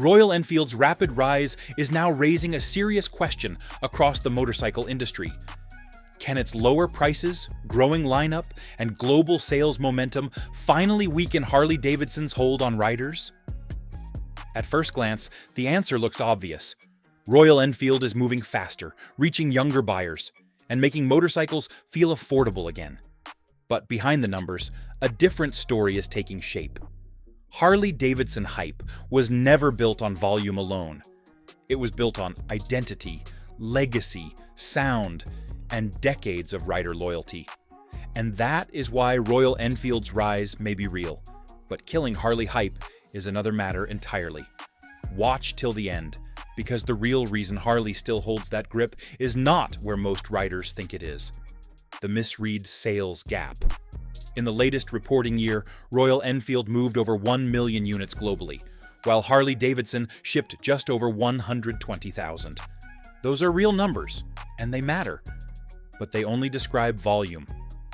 Royal Enfield's rapid rise is now raising a serious question across the motorcycle industry. Can its lower prices, growing lineup, and global sales momentum finally weaken Harley-Davidson's hold on riders? At first glance, the answer looks obvious. Royal Enfield is moving faster, reaching younger buyers, and making motorcycles feel affordable again. But behind the numbers, a different story is taking shape. Harley-Davidson hype was never built on volume alone. It was built on identity, legacy, sound, and decades of rider loyalty. And that is why Royal Enfield's rise may be real, but killing Harley hype is another matter entirely. Watch till the end, because the real reason Harley still holds that grip is not where most riders think it is: the misread sales gap. In the latest reporting year, Royal Enfield moved over 1 million units globally, while Harley-Davidson shipped just over 120,000. Those are real numbers, and they matter, but they only describe volume,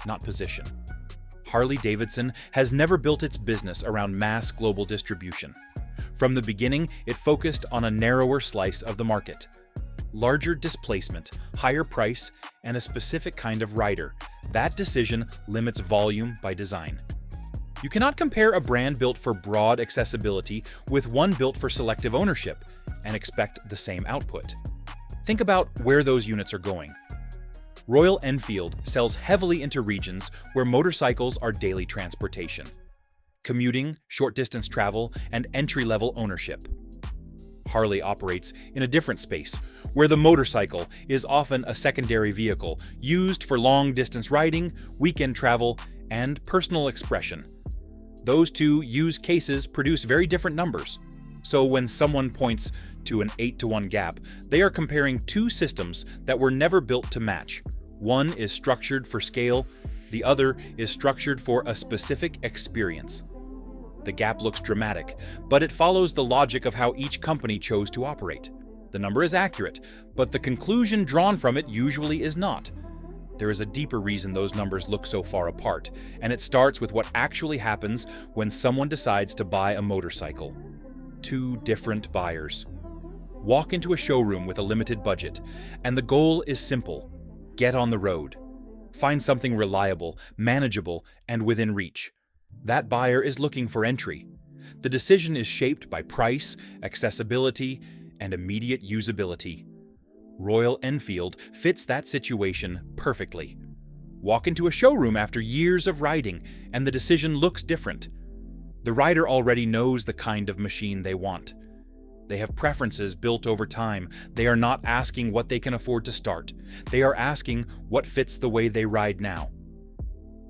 not position. Harley-Davidson has never built its business around mass global distribution. From the beginning, it focused on a narrower slice of the market. Larger displacement, higher price, and a specific kind of rider. That decision limits volume by design. You cannot compare a brand built for broad accessibility with one built for selective ownership and expect the same output. Think about where those units are going. Royal Enfield sells heavily into regions where motorcycles are daily transportation: commuting, short-distance travel, and entry-level ownership. Harley operates in a different space, where the motorcycle is often a secondary vehicle used for long-distance riding, weekend travel, and personal expression. Those two use cases produce very different numbers. So when someone points to an 8-to-1 gap, they are comparing two systems that were never built to match. One is structured for scale, the other is structured for a specific experience. The gap looks dramatic, but it follows the logic of how each company chose to operate. The number is accurate, but the conclusion drawn from it usually is not. There is a deeper reason those numbers look so far apart, and it starts with what actually happens when someone decides to buy a motorcycle. Two different buyers. Walk into a showroom with a limited budget, and the goal is simple: get on the road. Find something reliable, manageable, and within reach. That buyer is looking for entry. The decision is shaped by price, accessibility, and immediate usability. Royal Enfield fits that situation perfectly. Walk into a showroom after years of riding, and the decision looks different. The rider already knows the kind of machine they want. They have preferences built over time. They are not asking what they can afford to start. They are asking what fits the way they ride now.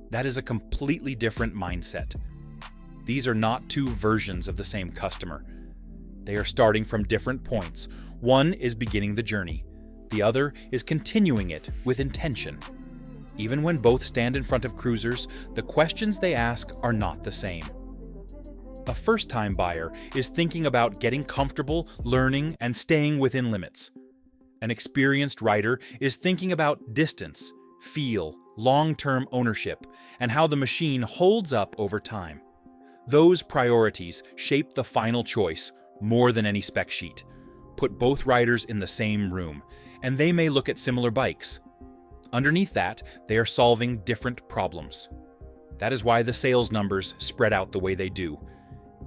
That is a completely different mindset. These are not two versions of the same customer. They are starting from different points. One is beginning the journey. The other is continuing it with intention. Even when both stand in front of cruisers, the questions they ask are not the same. A first-time buyer is thinking about getting comfortable, learning, and staying within limits. An experienced rider is thinking about distance, feel, long-term ownership, and how the machine holds up over time. Those priorities shape the final choice more than any spec sheet. Put both riders in the same room, and they may look at similar bikes. Underneath that, they are solving different problems. That is why the sales numbers spread out the way they do.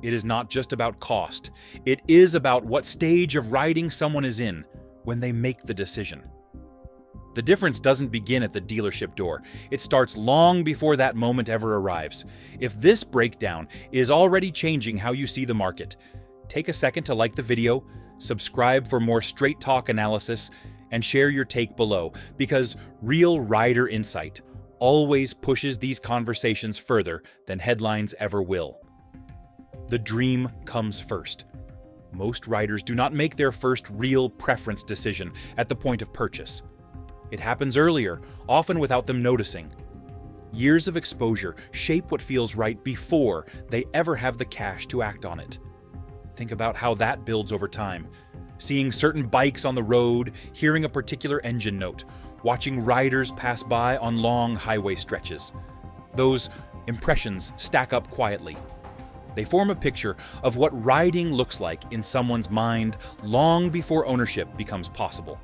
It is not just about cost. It is about what stage of riding someone is in when they make the decision. The difference doesn't begin at the dealership door. It starts long before that moment ever arrives. If this breakdown is already changing how you see the market, take a second to like the video, subscribe for more straight talk analysis, and share your take below, because real rider insight always pushes these conversations further than headlines ever will. The dream comes first. Most riders do not make their first real preference decision at the point of purchase. It happens earlier, often without them noticing. Years of exposure shape what feels right before they ever have the cash to act on it. Think about how that builds over time. Seeing certain bikes on the road, hearing a particular engine note, watching riders pass by on long highway stretches. Those impressions stack up quietly. They form a picture of what riding looks like in someone's mind long before ownership becomes possible.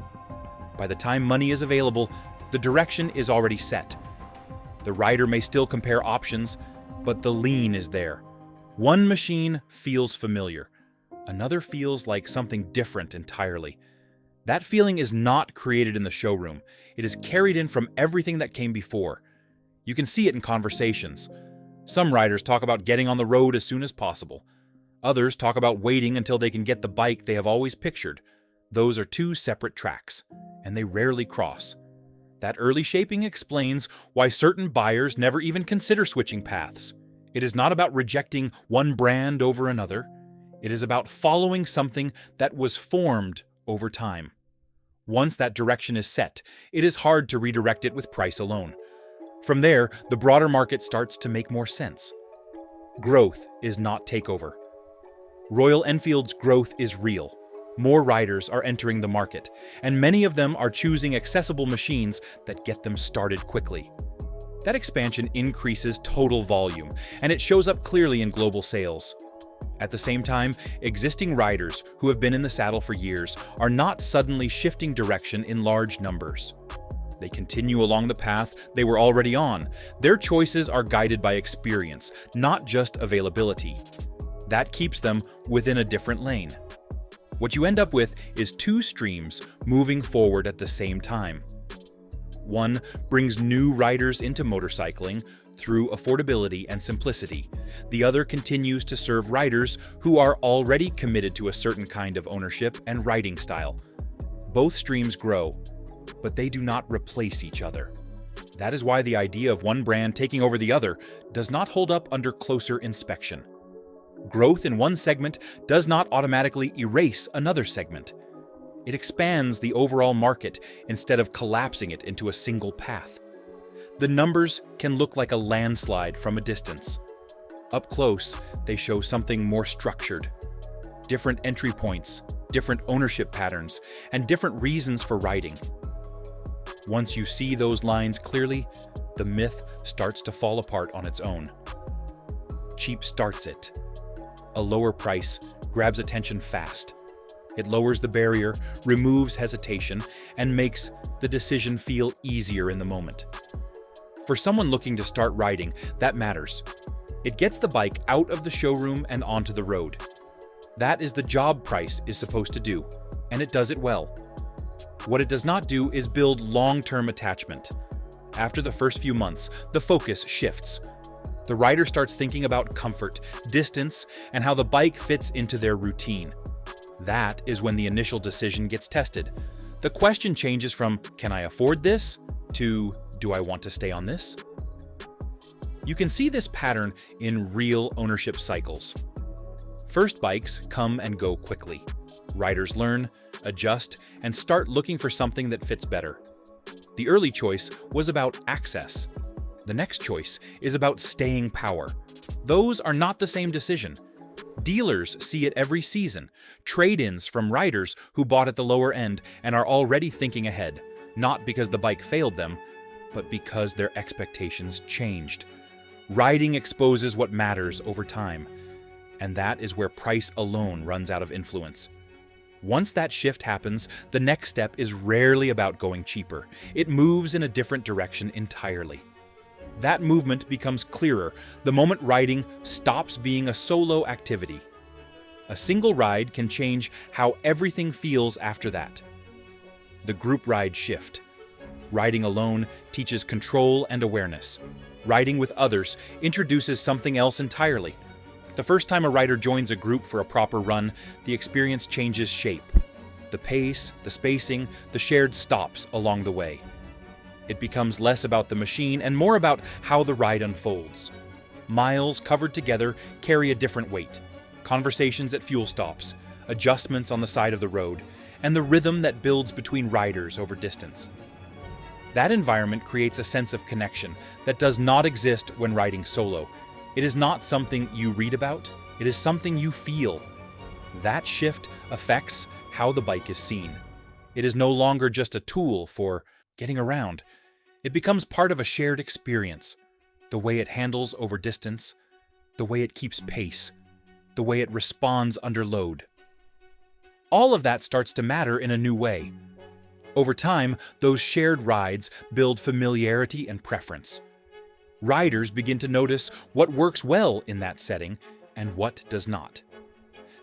By the time money is available, the direction is already set. The rider may still compare options, but the lean is there. One machine feels familiar. Another feels like something different entirely. That feeling is not created in the showroom. It is carried in from everything that came before. You can see it in conversations. Some riders talk about getting on the road as soon as possible. Others talk about waiting until they can get the bike they have always pictured. Those are two separate tracks, and they rarely cross. That early shaping explains why certain buyers never even consider switching paths. It is not about rejecting one brand over another. It is about following something that was formed over time. Once that direction is set, it is hard to redirect it with price alone. From there, the broader market starts to make more sense. Growth is not takeover. Royal Enfield's growth is real. More riders are entering the market, and many of them are choosing accessible machines that get them started quickly. That expansion increases total volume, and it shows up clearly in global sales. At the same time, existing riders who have been in the saddle for years are not suddenly shifting direction in large numbers. They continue along the path they were already on. Their choices are guided by experience, not just availability. That keeps them within a different lane. What you end up with is two streams moving forward at the same time. One brings new riders into motorcycling through affordability and simplicity. The other continues to serve riders who are already committed to a certain kind of ownership and riding style. Both streams grow, but they do not replace each other. That is why the idea of one brand taking over the other does not hold up under closer inspection. Growth in one segment does not automatically erase another segment. It expands the overall market instead of collapsing it into a single path. The numbers can look like a landslide from a distance. Up close, they show something more structured. Different entry points, different ownership patterns, and different reasons for riding. Once you see those lines clearly, the myth starts to fall apart on its own. Cheap starts it. A lower price grabs attention fast. It lowers the barrier, removes hesitation, and makes the decision feel easier in the moment. For someone looking to start riding, that matters. It gets the bike out of the showroom and onto the road. That is the job price is supposed to do, and it does it well. What it does not do is build long-term attachment. After the first few months, the focus shifts. The rider starts thinking about comfort, distance, and how the bike fits into their routine. That is when the initial decision gets tested. The question changes from, "Can I afford this?" to, "Do I want to stay on this?" You can see this pattern in real ownership cycles. First bikes come and go quickly. Riders learn, adjust, and start looking for something that fits better. The early choice was about access. The next choice is about staying power. Those are not the same decision. Dealers see it every season, trade-ins from riders who bought at the lower end and are already thinking ahead, not because the bike failed them, but because their expectations changed. Riding exposes what matters over time, and that is where price alone runs out of influence. Once that shift happens, the next step is rarely about going cheaper. It moves in a different direction entirely. That movement becomes clearer the moment riding stops being a solo activity. A single ride can change how everything feels after that. The group ride shift. Riding alone teaches control and awareness. Riding with others introduces something else entirely. The first time a rider joins a group for a proper run, the experience changes shape. The pace, the spacing, the shared stops along the way. It becomes less about the machine and more about how the ride unfolds. Miles covered together carry a different weight. Conversations at fuel stops, adjustments on the side of the road, and the rhythm that builds between riders over distance. That environment creates a sense of connection that does not exist when riding solo. It is not something you read about, it is something you feel. That shift affects how the bike is seen. It is no longer just a tool for getting around. It becomes part of a shared experience, the way it handles over distance, the way it keeps pace, the way it responds under load. All of that starts to matter in a new way. Over time, those shared rides build familiarity and preference. Riders begin to notice what works well in that setting and what does not.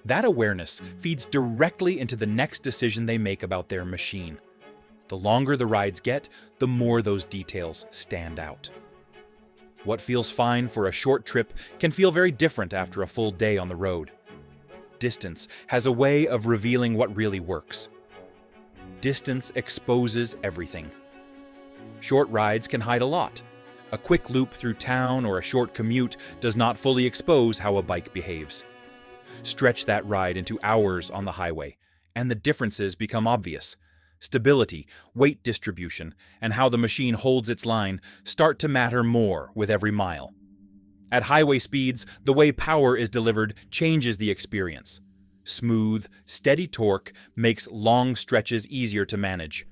That awareness feeds directly into the next decision they make about their machine. The longer the rides get, the more those details stand out. What feels fine for a short trip can feel very different after a full day on the road. Distance has a way of revealing what really works. Distance exposes everything. Short rides can hide a lot. A quick loop through town or a short commute does not fully expose how a bike behaves. Stretch that ride into hours on the highway, and the differences become obvious. Stability, weight distribution, and how the machine holds its line start to matter more with every mile. At highway speeds, the way power is delivered changes the experience. Smooth, steady torque makes long stretches easier to manage.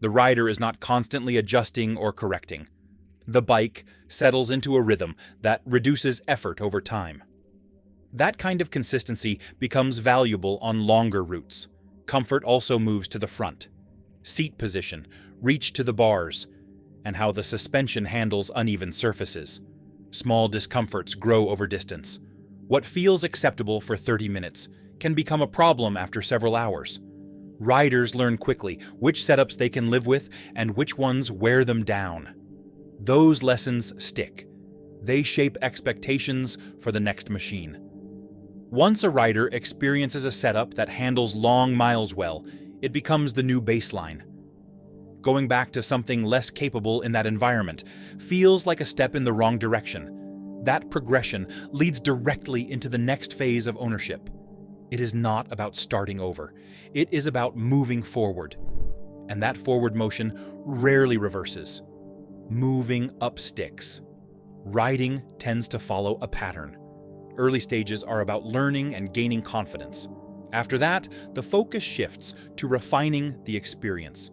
The rider is not constantly adjusting or correcting. The bike settles into a rhythm that reduces effort over time. That kind of consistency becomes valuable on longer routes. Comfort also moves to the front. Seat position, reach to the bars, and how the suspension handles uneven surfaces. Small discomforts grow over distance. What feels acceptable for 30 minutes can become a problem after several hours. Riders learn quickly which setups they can live with and which ones wear them down. Those lessons stick. They shape expectations for the next machine. Once a rider experiences a setup that handles long miles well, it becomes the new baseline. Going back to something less capable in that environment feels like a step in the wrong direction. That progression leads directly into the next phase of ownership. It is not about starting over. It is about moving forward. And that forward motion rarely reverses. Moving up sticks. Riding tends to follow a pattern. Early stages are about learning and gaining confidence. After that, the focus shifts to refining the experience.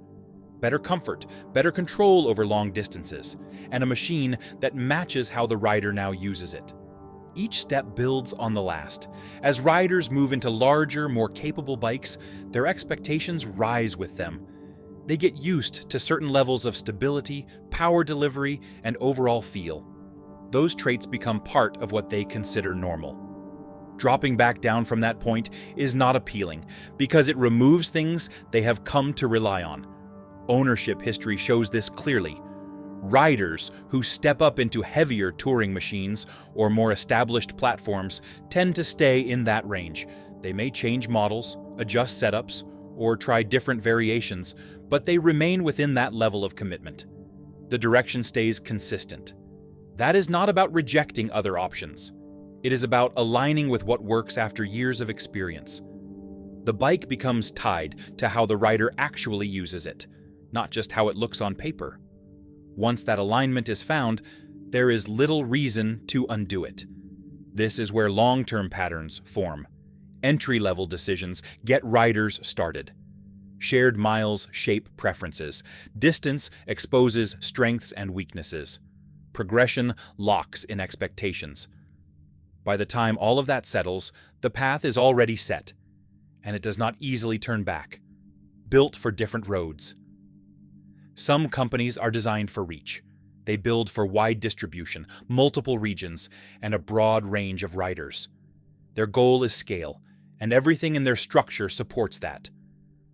Better comfort, better control over long distances, and a machine that matches how the rider now uses it. Each step builds on the last. As riders move into larger, more capable bikes, their expectations rise with them. They get used to certain levels of stability, power delivery, and overall feel. Those traits become part of what they consider normal. Dropping back down from that point is not appealing because it removes things they have come to rely on. Ownership history shows this clearly. Riders who step up into heavier touring machines or more established platforms tend to stay in that range. They may change models, adjust setups, or try different variations, but they remain within that level of commitment. The direction stays consistent. That is not about rejecting other options. It is about aligning with what works after years of experience. The bike becomes tied to how the rider actually uses it, not just how it looks on paper. Once that alignment is found, there is little reason to undo it. This is where long-term patterns form. Entry-level decisions get riders started. Shared miles shape preferences. Distance exposes strengths and weaknesses. Progression locks in expectations. By the time all of that settles, the path is already set, and it does not easily turn back. Built for different roads. Some companies are designed for reach. They build for wide distribution, multiple regions, and a broad range of riders. Their goal is scale, and everything in their structure supports that.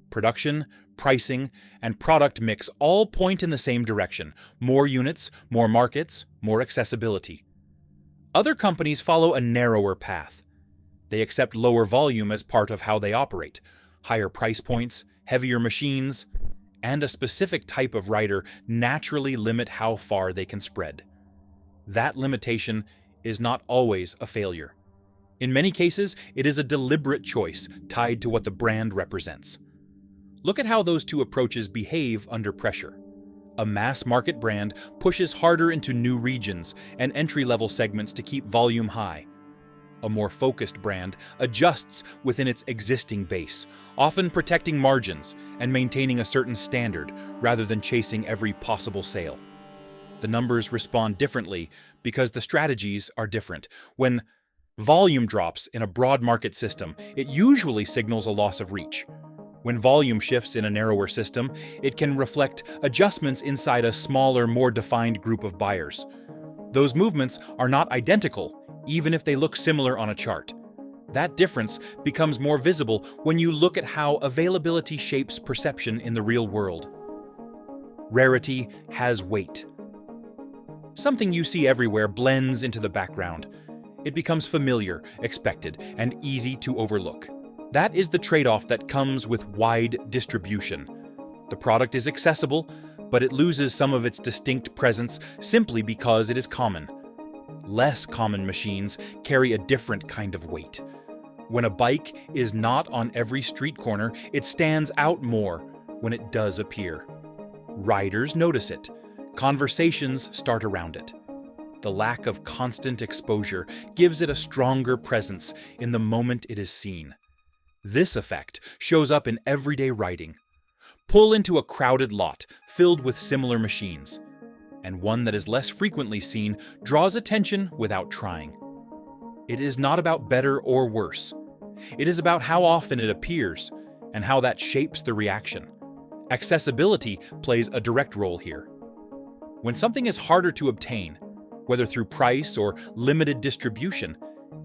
Production, pricing, and product mix all point in the same direction: more units, more markets, more accessibility. Other companies follow a narrower path. They accept lower volume as part of how they operate, higher price points, heavier machines, and a specific type of rider naturally limit how far they can spread. That limitation is not always a failure. In many cases, it is a deliberate choice tied to what the brand represents. Look at how those two approaches behave under pressure. A mass-market brand pushes harder into new regions and entry-level segments to keep volume high. A more focused brand adjusts within its existing base, often protecting margins and maintaining a certain standard rather than chasing every possible sale. The numbers respond differently because the strategies are different. When volume drops in a broad market system, it usually signals a loss of reach. When volume shifts in a narrower system, it can reflect adjustments inside a smaller, more defined group of buyers. Those movements are not identical, even if they look similar on a chart. That difference becomes more visible when you look at how availability shapes perception in the real world. Rarity has weight. Something you see everywhere blends into the background. It becomes familiar, expected, and easy to overlook. That is the trade-off that comes with wide distribution. The product is accessible, but it loses some of its distinct presence simply because it is common. Less common machines carry a different kind of weight. When a bike is not on every street corner, it stands out more when it does appear. Riders notice it. Conversations start around it. The lack of constant exposure gives it a stronger presence in the moment it is seen. This effect shows up in everyday riding. Pull into a crowded lot filled with similar machines, and one that is less frequently seen draws attention without trying. It is not about better or worse. It is about how often it appears and how that shapes the reaction. Accessibility plays a direct role here. When something is harder to obtain, whether through price or limited distribution,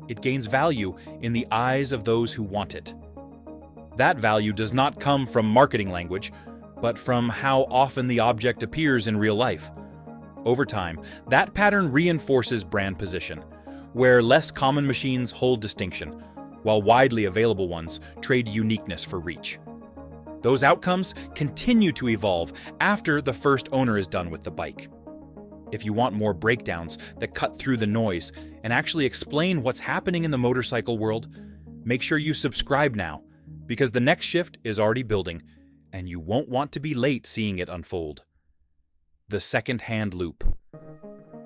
it gains value in the eyes of those who want it. That value does not come from marketing language, but from how often the object appears in real life. Over time, that pattern reinforces brand position, where less common machines hold distinction, while widely available ones trade uniqueness for reach. Those outcomes continue to evolve after the first owner is done with the bike. If you want more breakdowns that cut through the noise and actually explain what's happening in the motorcycle world, make sure you subscribe now, because the next shift is already building, and you won't want to be late seeing it unfold. The second-hand loop.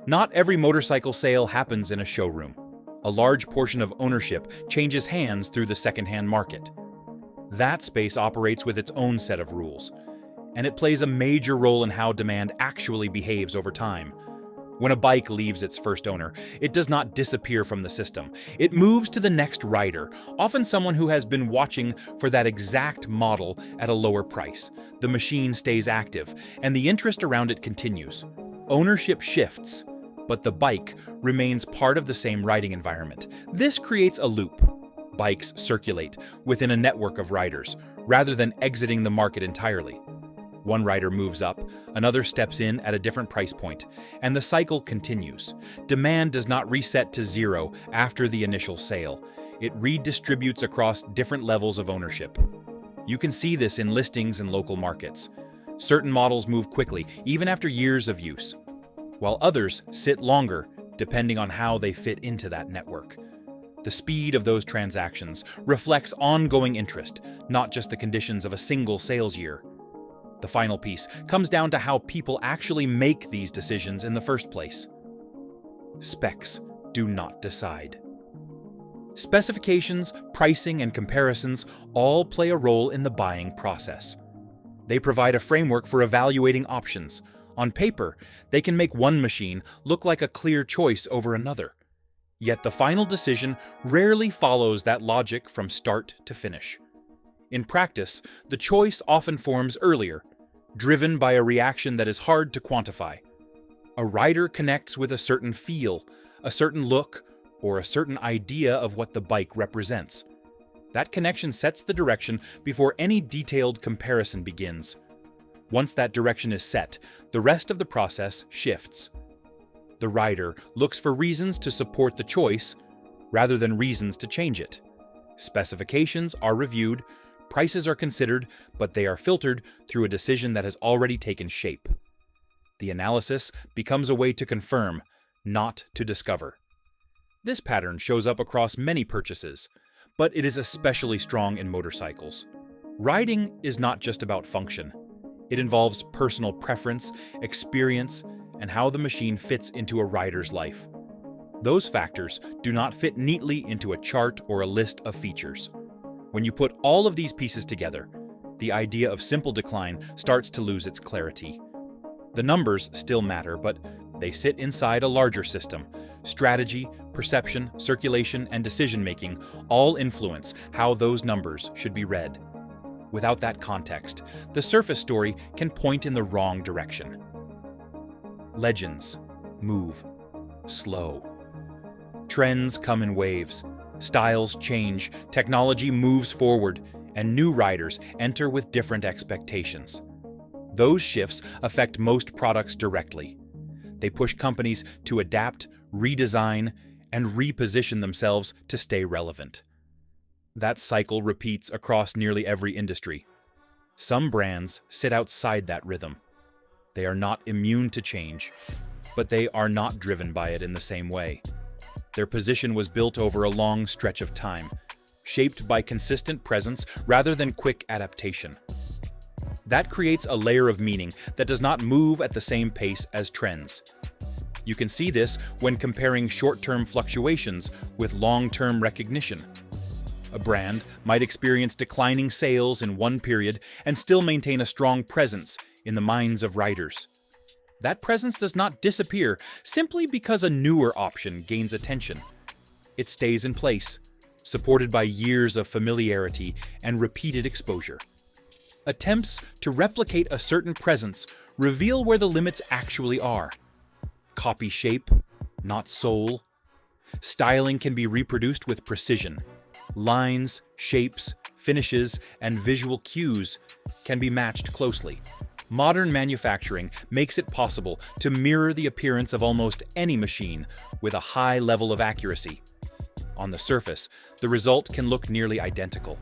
Not every motorcycle sale happens in a showroom. A large portion of ownership changes hands through the second-hand market. That space operates with its own set of rules, and it plays a major role in how demand actually behaves over time. When a bike leaves its first owner, it does not disappear from the system. It moves to the next rider, often someone who has been watching for that exact model at a lower price. The machine stays active, and the interest around it continues. Ownership shifts, but the bike remains part of the same riding environment. This creates a loop. Bikes circulate within a network of riders, rather than exiting the market entirely. One rider moves up, another steps in at a different price point, and the cycle continues. Demand does not reset to zero after the initial sale. It redistributes across different levels of ownership. You can see this in listings in local markets. Certain models move quickly, even after years of use, while others sit longer, depending on how they fit into that network. The speed of those transactions reflects ongoing interest, not just the conditions of a single sales year. The final piece comes down to how people actually make these decisions in the first place. Specs do not decide. Specifications, pricing, and comparisons all play a role in the buying process. They provide a framework for evaluating options. On paper, they can make one machine look like a clear choice over another. Yet the final decision rarely follows that logic from start to finish. In practice, the choice often forms earlier, driven by a reaction that is hard to quantify. A rider connects with a certain feel, a certain look, or a certain idea of what the bike represents. That connection sets the direction before any detailed comparison begins. Once that direction is set, the rest of the process shifts. The rider looks for reasons to support the choice, rather than reasons to change it. Specifications are reviewed, prices are considered, but they are filtered through a decision that has already taken shape. The analysis becomes a way to confirm, not to discover. This pattern shows up across many purchases, but it is especially strong in motorcycles. Riding is not just about function. It involves personal preference, experience, and how the machine fits into a rider's life. Those factors do not fit neatly into a chart or a list of features. When you put all of these pieces together, the idea of simple decline starts to lose its clarity. The numbers still matter, but they sit inside a larger system. Strategy, perception, circulation, and decision-making all influence how those numbers should be read. Without that context, the surface story can point in the wrong direction. Legends move slow. Trends come in waves. Styles change, technology moves forward, and new riders enter with different expectations. Those shifts affect most products directly. They push companies to adapt, redesign, and reposition themselves to stay relevant. That cycle repeats across nearly every industry. Some brands sit outside that rhythm. They are not immune to change, but they are not driven by it in the same way. Their position was built over a long stretch of time, shaped by consistent presence rather than quick adaptation. That creates a layer of meaning that does not move at the same pace as trends. You can see this when comparing short-term fluctuations with long-term recognition. A brand might experience declining sales in one period and still maintain a strong presence in the minds of riders. That presence does not disappear simply because a newer option gains attention. It stays in place, supported by years of familiarity and repeated exposure. Attempts to replicate a certain presence reveal where the limits actually are. Copy shape, not soul. Styling can be reproduced with precision. Lines, shapes, finishes, and visual cues can be matched closely. Modern manufacturing makes it possible to mirror the appearance of almost any machine with a high level of accuracy. On the surface, the result can look nearly identical.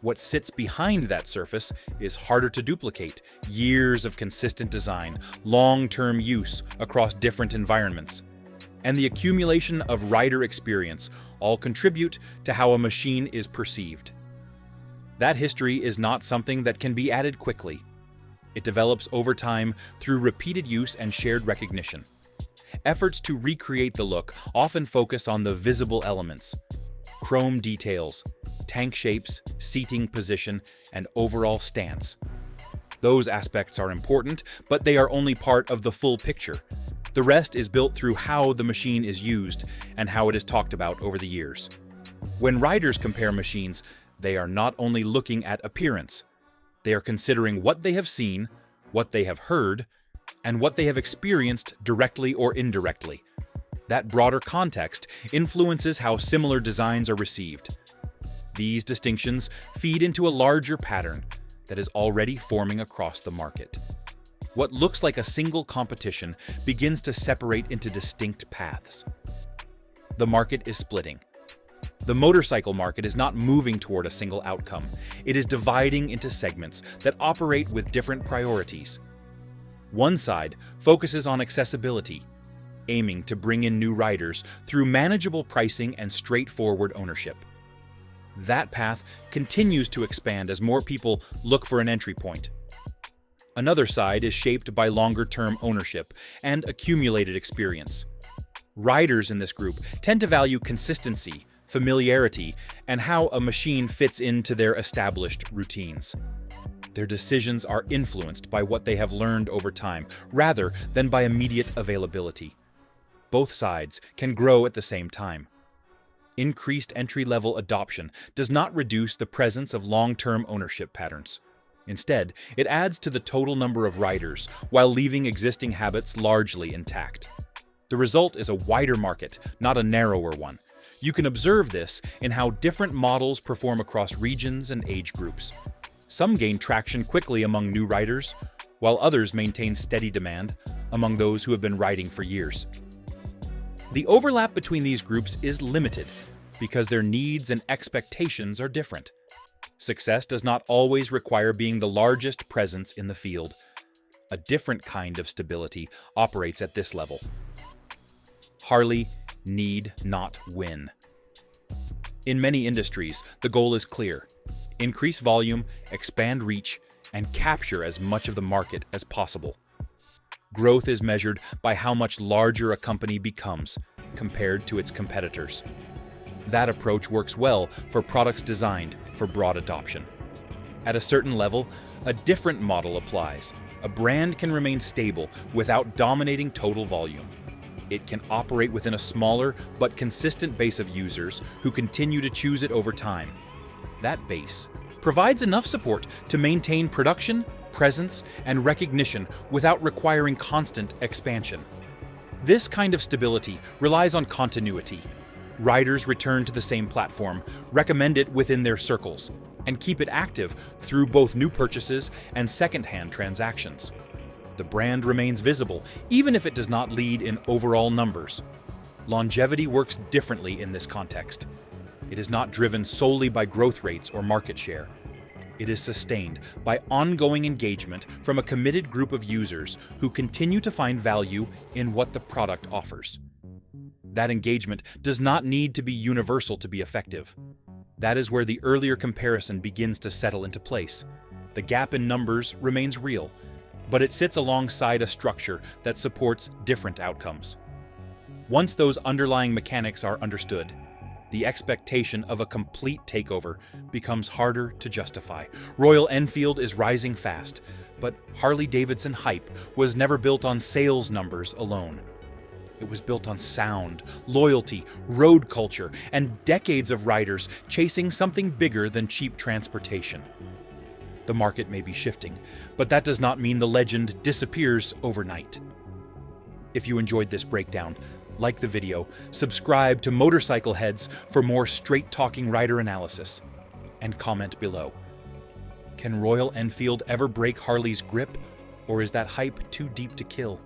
What sits behind that surface is harder to duplicate: years of consistent design, long-term use across different environments, and the accumulation of rider experience all contribute to how a machine is perceived. That history is not something that can be added quickly. It develops over time through repeated use and shared recognition. Efforts to recreate the look often focus on the visible elements: chrome details, tank shapes, seating position, and overall stance. Those aspects are important, but they are only part of the full picture. The rest is built through how the machine is used and how it is talked about over the years. When riders compare machines, they are not only looking at appearance. They are considering what they have seen, what they have heard, and what they have experienced directly or indirectly. That broader context influences how similar designs are received. These distinctions feed into a larger pattern that is already forming across the market. What looks like a single competition begins to separate into distinct paths. The market is splitting. The motorcycle market is not moving toward a single outcome. It is dividing into segments that operate with different priorities. One side focuses on accessibility, aiming to bring in new riders through manageable pricing and straightforward ownership. That path continues to expand as more people look for an entry point. Another side is shaped by longer-term ownership and accumulated experience. Riders in this group tend to value consistency, familiarity, and how a machine fits into their established routines. Their decisions are influenced by what they have learned over time, rather than by immediate availability. Both sides can grow at the same time. Increased entry-level adoption does not reduce the presence of long-term ownership patterns. Instead, it adds to the total number of riders while leaving existing habits largely intact. The result is a wider market, not a narrower one. You can observe this in how different models perform across regions and age groups. Some gain traction quickly among new riders, while others maintain steady demand among those who have been riding for years. The overlap between these groups is limited because their needs and expectations are different. Success does not always require being the largest presence in the field. A different kind of stability operates at this level. Harley need not win. In many industries, the goal is clear: increase volume, expand reach, and capture as much of the market as possible. Growth is measured by how much larger a company becomes compared to its competitors. That approach works well for products designed for broad adoption. At a certain level, a different model applies, A brand can remain stable without dominating total volume. It can operate within a smaller but consistent base of users who continue to choose it over time. That base provides enough support to maintain production, presence, and recognition without requiring constant expansion. This kind of stability relies on continuity. Riders return to the same platform, recommend it within their circles, and keep it active through both new purchases and secondhand transactions. The brand remains visible, even if it does not lead in overall numbers. Longevity works differently in this context. It is not driven solely by growth rates or market share. It is sustained by ongoing engagement from a committed group of users who continue to find value in what the product offers. That engagement does not need to be universal to be effective. That is where the earlier comparison begins to settle into place. The gap in numbers remains real, but it sits alongside a structure that supports different outcomes. Once those underlying mechanics are understood, the expectation of a complete takeover becomes harder to justify. Royal Enfield is rising fast, but Harley-Davidson hype was never built on sales numbers alone. It was built on sound, loyalty, road culture, and decades of riders chasing something bigger than cheap transportation. The market may be shifting, but that does not mean the legend disappears overnight. If you enjoyed this breakdown, like the video, subscribe to Motorcycle Heads for more straight-talking rider analysis, and comment below. Can Royal Enfield ever break Harley's grip, or is that hype too deep to kill?